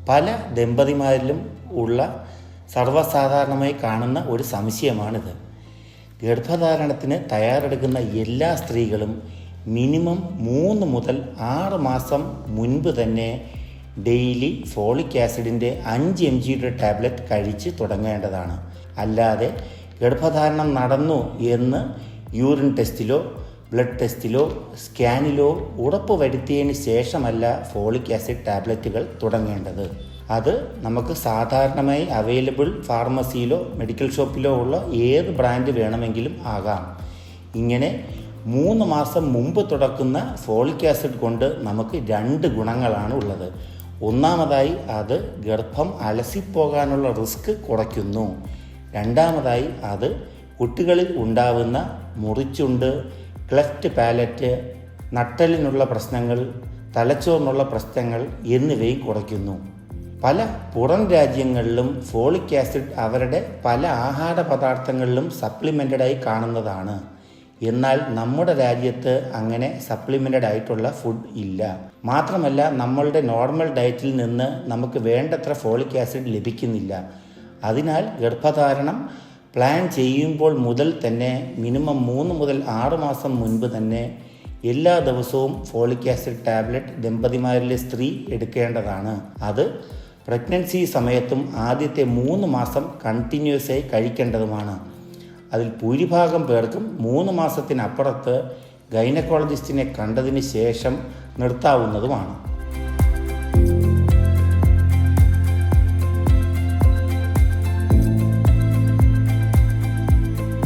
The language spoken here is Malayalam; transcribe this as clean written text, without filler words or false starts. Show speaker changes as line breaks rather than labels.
പല ദമ്പതിമാരിലും ഉള്ള സർവ്വസാധാരണമായി കാണുന്ന ഒരു സംശയമാണിത്. ഗർഭധാരണത്തിന് തയ്യാറെടുക്കുന്ന എല്ലാ സ്ത്രീകളും മിനിമം 3 മുതൽ 6 മാസം മുൻപ് തന്നെ ഡെയിലി ഫോളിക് ആസിഡിൻ്റെ 5 mg ടാബ്ലറ്റ് കഴിച്ച് തുടങ്ങേണ്ടതാണ്. അല്ലാതെ ഗർഭധാരണം നടന്നു എന്ന് യൂറിൻ ടെസ്റ്റിലോ ബ്ലഡ് ടെസ്റ്റിലോ സ്കാനിലോ ഉറപ്പ് വരുത്തിയതിന് ശേഷമല്ല ഫോളിക് ആസിഡ് ടാബ്ലറ്റുകൾ തുടങ്ങേണ്ടത്. അത് നമുക്ക് സാധാരണമായി അവൈലബിൾ ഫാർമസിയിലോ മെഡിക്കൽ ഷോപ്പിലോ ഉള്ള ഏത് ബ്രാൻഡ് വേണമെങ്കിലും ആകാം. ഇങ്ങനെ 3 മാസം മുമ്പ് തുടക്കുന്ന ഫോളിക് ആസിഡ് കൊണ്ട് നമുക്ക് 2 ഗുണങ്ങളാണ് ഉള്ളത്. ഒന്നാമതായി അത് ഗർഭം അലസിപ്പോകാനുള്ള റിസ്ക് കുറയ്ക്കുന്നു. രണ്ടാമതായി അത് കുട്ടികളിൽ ഉണ്ടാവുന്ന മുറിച്ചുണ്ട്, ക്ലെഫ്റ്റ് പാലറ്റ്, നട്ടലിനുള്ള പ്രശ്നങ്ങൾ, തലച്ചോറിനുള്ള പ്രശ്നങ്ങൾ എന്നിവയും കുറയ്ക്കുന്നു. പല പുറം രാജ്യങ്ങളിലും ഫോളിക് ആസിഡ് അവരുടെ പല ആഹാര പദാർത്ഥങ്ങളിലും സപ്ലിമെൻ്റഡായി കാണുന്നതാണ്. എന്നാൽ നമ്മുടെ രാജ്യത്ത് അങ്ങനെ സപ്ലിമെൻ്റഡ് ആയിട്ടുള്ള ഫുഡ് ഇല്ല. മാത്രമല്ല നമ്മളുടെ നോർമൽ ഡയറ്റിൽ നിന്ന് നമുക്ക് വേണ്ടത്ര ഫോളിക് ആസിഡ് ലഭിക്കുന്നില്ല. അതിനാൽ ഗർഭധാരണം പ്ലാൻ ചെയ്യുമ്പോൾ മുതൽ തന്നെ മിനിമം 3 മുതൽ 6 മാസം മുൻപ് തന്നെ എല്ലാ ദിവസവും ഫോളിക് ആസിഡ് ടാബ്ലറ്റ് ദമ്പതിമാരിലെ സ്ത്രീ എടുക്കേണ്ടതാണ്. അത് പ്രഗ്നൻസി സമയത്തും ആദ്യത്തെ 3 മാസം കണ്ടിന്യൂസ് ആയി കഴിക്കേണ്ടതുമാണ്. അതിൽ ഭൂരിഭാഗം പേർക്കും 3 മാസത്തിനപ്പുറത്ത് ഗൈനക്കോളജിസ്റ്റിനെ കണ്ടതിന് ശേഷം നിർത്താവുന്നതുമാണ്.